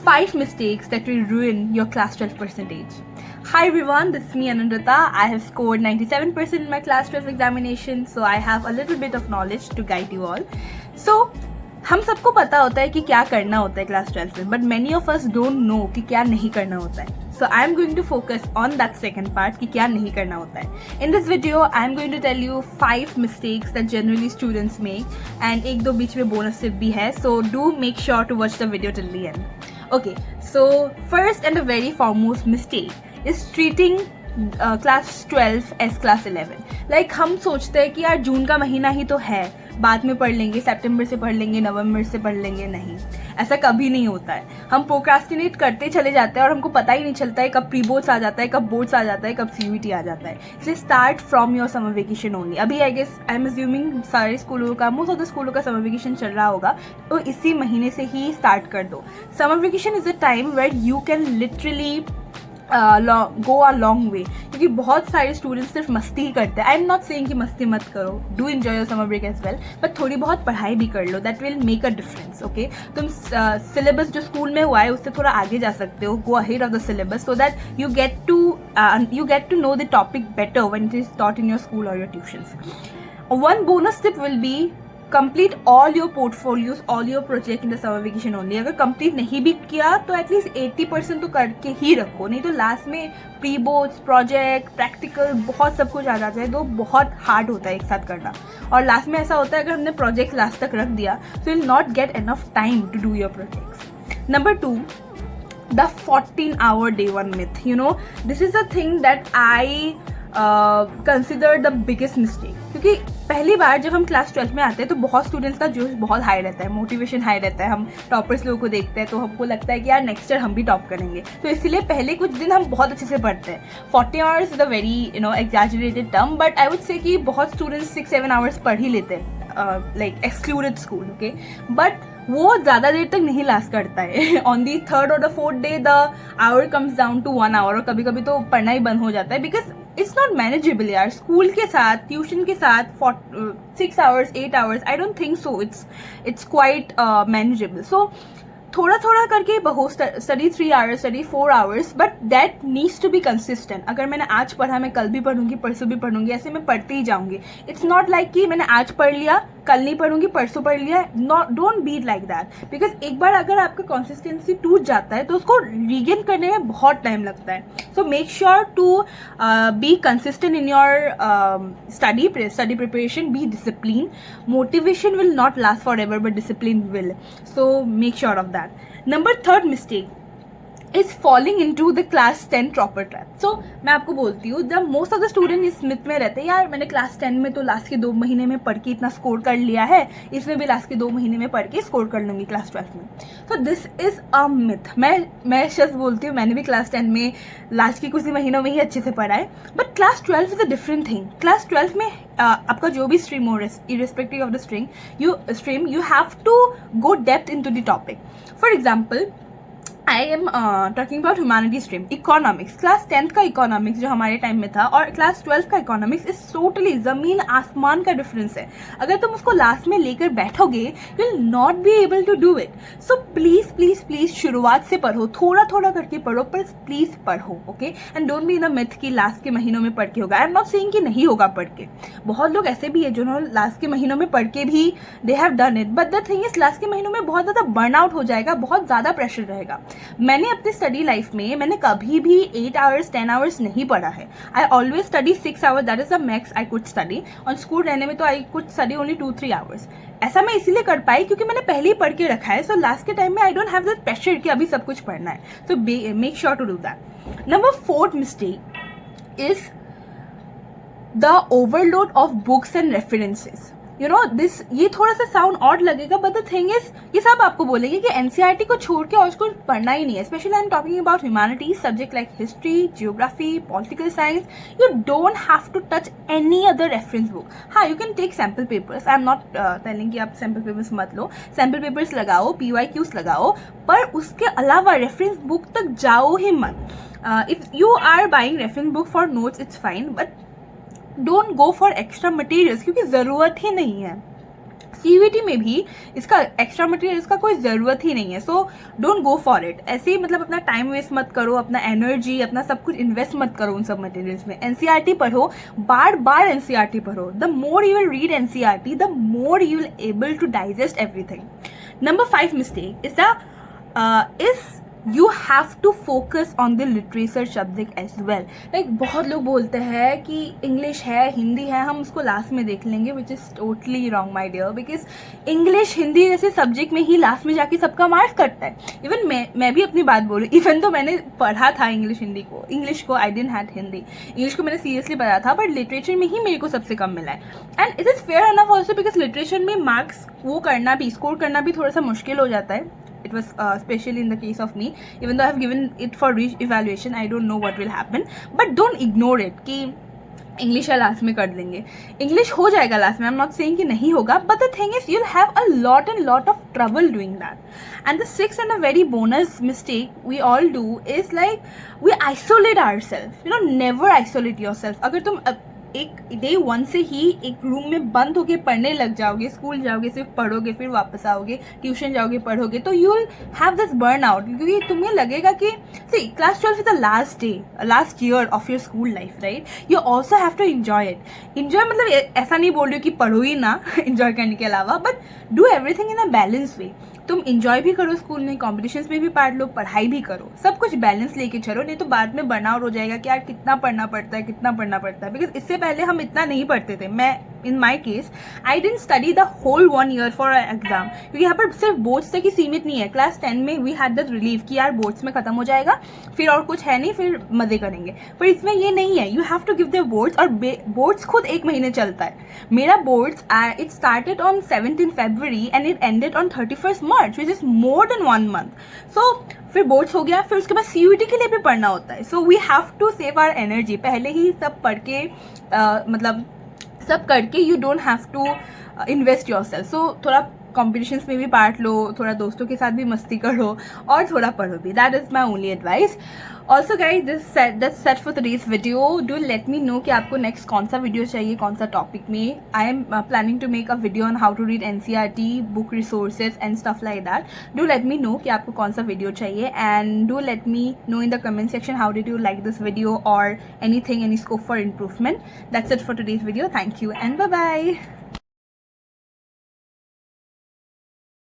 5 mistakes that will ruin your class 12 percentage. Hi everyone, this is me Anandita. I have scored 97% in my class 12 examination, so I have a little bit of knowledge to guide you all. So हम सबको पता होता है कि क्या करना होता है क्लास 12 में, but many of us don't know कि क्या नहीं करना होता है. So I am going to focus on that second part कि क्या नहीं करना होता है. In this video I am going to tell you 5 mistakes that generally students make and एक दो बीच में bonus tip भी है. So do make sure to watch the video till the end. Okay, so first and the very foremost mistake is treating class 12 as class 11. Like हम सोचते हैं कि यार जून का महीना ही तो है, बाद में पढ़ लेंगे, सितंबर से पढ़ लेंगे, नवंबर से पढ़ लेंगे. नहीं, ऐसा कभी नहीं होता है. हम प्रोक्रास्टिनेट करते चले जाते हैं और हमको पता ही नहीं चलता है कब प्री बोर्ड्स आ जाता है, कब बोर्ड्स आ जाता है, कब CUET आ जाता है. इसलिए start from your summer vacation only. अभी I guess I am assuming सारे स्कूलों का, मोस्ट ऑफ द स्कूलों का समर वेकेशन चल रहा होगा, तो इसी महीने से ही स्टार्ट कर दो. Summer vacation is a time where you can literally go a long way, क्योंकि बहुत सारे स्टूडेंट्स सिर्फ मस्ती ही करते हैं. आई एम नॉट सेइंग कि मस्ती मत करो, do enjoy your summer break as well, but थोड़ी बहुत पढ़ाई भी कर लो. That will make a difference. Okay, तुम सिलेबस जो स्कूल में हुआ है उससे थोड़ा आगे जा सकते हो, go ahead of the syllabus, so that you get to know the topic better when it is taught in your school और your tuitions. One bonus tip will be complete all your portfolios, all your project in the summer vacation only. अगर complete नहीं भी किया तो at least 80% तो करके ही रखो, नहीं तो लास्ट में प्री बोर्ड्स, प्रोजेक्ट, प्रैक्टिकल बहुत सब कुछ आ जाता है, तो बहुत हार्ड होता है एक साथ करना. और लास्ट में ऐसा होता है अगर हमने प्रोजेक्ट लास्ट तक रख दिया तो will not get enough time to do your projects. Number 2, the 14-hour day one myth. You know, this is a thing that I consider the biggest mistake. क्योंकि पहली बार जब हम क्लास 12 में आते हैं तो बहुत स्टूडेंट्स का जोश बहुत हाई रहता है, मोटिवेशन हाई रहता है. हम टॉपर्स लोगों को देखते हैं तो हमको लगता है कि यार नेक्स्ट ईयर हम भी टॉप करेंगे, तो इसीलिए पहले कुछ दिन हम बहुत अच्छे से पढ़ते हैं. 40 hours is a very exaggerated term, but I would say कि बहुत स्टूडेंट्स 6-7 आवर्स पढ़ ही लेते हैं, like excluded school. Okay, but वो ज़्यादा देर तक नहीं लास्ट करता है. ऑन दी थर्ड और the fourth day the hour comes down to 1 hour, और कभी कभी तो पढ़ना ही बंद हो जाता है, बिकॉज इट्स नॉट मैनेजेबल यार. स्कूल के साथ, ट्यूशन के साथ 6 hours, 8 hours, I don't think so it's quite manageable. So थोड़ा थोड़ा करके बहुत study 3 hours, study 4 hours, but that needs to be consistent. अगर मैंने आज पढ़ा मैं कल भी पढ़ूंगी, परसों भी पढ़ूंगी, ऐसे मैं पढ़ती ही जाऊंगी. इट्स नॉट लाइक कि मैंने आज पढ़ लिया, कल नहीं पढ़ूंगी, परसों पढ़ लिया. Not, don't be like that, because एक बार अगर आपका कंसिस्टेंसी टूट जाता है तो उसको रीगेन करने में बहुत टाइम लगता है. So make sure to be consistent in your study preparation. Be discipline. Motivation will not last for ever, but discipline will. So make sure of that. Number 3 mistake is falling into the class 10 topper trap. So मैं आपको बोलती हूँ, जब most of the student इस myth में रहते हैं, यार मैंने क्लास 10 में तो लास्ट के 2 महीने में पढ़ के इतना स्कोर कर लिया है, इसमें भी लास्ट के 2 महीने में पढ़ के स्कोर कर लूँगी क्लास 12 में. तो दिस इज़ अ मिथ. मैं शख्स बोलती हूँ, मैंने भी क्लास 10 में लास्ट के कुछ ही महीनों में ही अच्छे से पढ़ा है, but class 12 is a different thing. Class 12 में आपका जो भी स्ट्रीम हो, irrespective of the stream, you have to go depth in to the topic. For example, I am talking about humanity stream, economics. Class 10th का economics जो हमारे time में था और क्लास 12th का इकोनॉमिक्स इज टोटली ज़मीन आसमान का डिफरेंस है. अगर तुम उसको लास्ट में लेकर बैठोगे you will not be able to do it. So please please please शुरुआत से पढ़ो, थोड़ा थोड़ा करके पढ़ो, पर प्लीज़ पढ़ो. Okay, and don't be in the myth कि लास्ट के महीनों में पढ़ के होगा. आई एम नॉट सेइंग कि नहीं होगा पढ़ के. बहुत लोग ऐसे भी है जिन्होंने लास्ट के महीनों में पढ़ के भी they have done it, but the thing is last के महीनों में बहुत ज़्यादा बर्नआउट हो जाएगा, बहुत ज़्यादा प्रेशर रहेगा. मैंने अपनी स्टडी लाइफ में मैंने कभी भी 8 आवर्स 10 आवर्स नहीं पढ़ा है. I always study 6 hours, that is the max I could study. On school रहने में तो I could study only 2-3 hours. ऐसा मैं इसीलिए कर पाई क्योंकि मैंने पहले ही पढ़ के रखा है. सो लास्ट के टाइम में I don't have that pressure कि अभी सब कुछ पढ़ना है. So make sure to do that. Number 4 mistake is the overload of books and references. You know this, ये थोड़ा सा साउंड ऑड लगेगा, बट द थिंग इज ये सब आपको बोलेंगे कि एनसीईआरटी को छोड़ के और उसको पढ़ना ही नहीं है. Specially I am talking about humanities subject like history, geography, political science. You don't have to touch any other reference book. हाँ, you can take sample papers. I am not telling कि आप सैम्पल पेपर्स मत लो. Sample papers लगाओ, PYQs लगाओ, पर उसके अलावा रेफरेंस बुक तक जाओ ही मत. If you are buying reference book for notes it's fine, but don't go for extra materials क्योंकि ज़रूरत ही नहीं है. CUET में भी इसका एक्स्ट्रा मटेरियल इसका कोई ज़रूरत ही नहीं है, so don't go for it. ऐसे ही मतलब अपना टाइम वेस्ट मत करो, अपना एनर्जी अपना सब कुछ इन्वेस्ट मत करो उन सब मटेरियल्स में। NCERT पढ़ो, बार बार NCERT पढ़ो। The more you will read NCERT, the more you will able to digest everything. Number 5 mistake is you have to focus on the literature subject as well। like बहुत लोग बोलते हैं कि इंग्लिश है, हिंदी है, हम उसको लास्ट में देख लेंगे, which is totally wrong my dear, because English Hindi जैसे सब्जेक्ट में ही लास्ट में जाके सबका मार्क्स कटता है। इवन मैं भी अपनी बात बोलूँ, इवन तो मैंने पढ़ा था इंग्लिश को I didn't had Hindi, English को मैंने सीरियसली पढ़ा था, बट लिटरेचर में ही मेरे को सबसे कम मिला है। And it is fair enough also, because literature में मार्क्स वो करना भी, स्कोर करना भी थोड़ा सा मुश्किल हो जाता है। It was especially in the case of me, even though I have given it for re-evaluation, I don't know what will happen, but don't ignore it कि इंग्लिश या लास्ट में कर लेंगे, इंग्लिश हो जाएगा लास्ट में, आई एम नॉट सेइंग कि नहीं होगा, but the thing is you'll have a lot of trouble doing that। and the sixth and a very bonus mistake we all do is like we isolate ourselves, you know, never isolate yourself। अगर तुम एक day 1 से ही एक room में बंद होके पढ़ने लग जाओगे, स्कूल जाओगे, सिर्फ पढ़ोगे, फिर वापस आओगे, ट्यूशन जाओगे, पढ़ोगे, तो you will have this burn out, क्योंकि तुम्हें लगेगा कि see class 12 is the last year of your school life, right. You also have to enjoy it. Enjoy मतलब ऐसा नहीं बोल रही हूँ कि पढ़ो ही ना एंजॉय करने के अलावा, but do everything in a balance way. तुम इंजॉय भी करो स्कूल में, कॉम्पिटिशन्स में भी पार्ट लो, पढ़ाई भी करो, सब कुछ बैलेंस लेके चलो, नहीं तो बाद में बर्नआउट हो जाएगा कि यार कितना पढ़ना पड़ता है। बिकॉज इससे पहले हम इतना नहीं पढ़ते थे। मैं in my case I didn't study the whole 1 year for exam, क्योंकि यहाँ पर सिर्फ बोर्ड्स तक ही सीमित नहीं है। क्लास 10 में वी हैड दैट रिलीफ कि यार बोर्ड्स में खत्म हो जाएगा, फिर और कुछ है नहीं, फिर मजे करेंगे, पर इसमें ये नहीं है। You have to give the boards, और बोर्ड्स खुद 1 महीने चलता है। मेरा boards it started on 17 February and it ended on 31 March, which is more than 1 month। सो फिर बोर्ड्स हो गया, फिर उसके बाद CUET के लिए भी पढ़ना होता है। So we have to save our energy, पहले ही सब पढ़ के मतलब सब करके you don't have to invest yourself. So थोड़ा कॉम्पिटिशन्स में भी पार्ट लो, थोड़ा दोस्तों के साथ भी मस्ती करो, और थोड़ा पढ़ो भी। That is my only advice. Also guys that's set for today's video. Do let me know कि आपको नेक्स्ट कौन सा वीडियो चाहिए, कौन सा टॉपिक में। I am planning to make a video on how to read NCERT book resources and stuff like that. Do let me know कि आपको कौन सा वीडियो चाहिए, and do let me know in the comment section how did you like this video और any scope for improvement. That's it for today's video. Thank you and bye bye.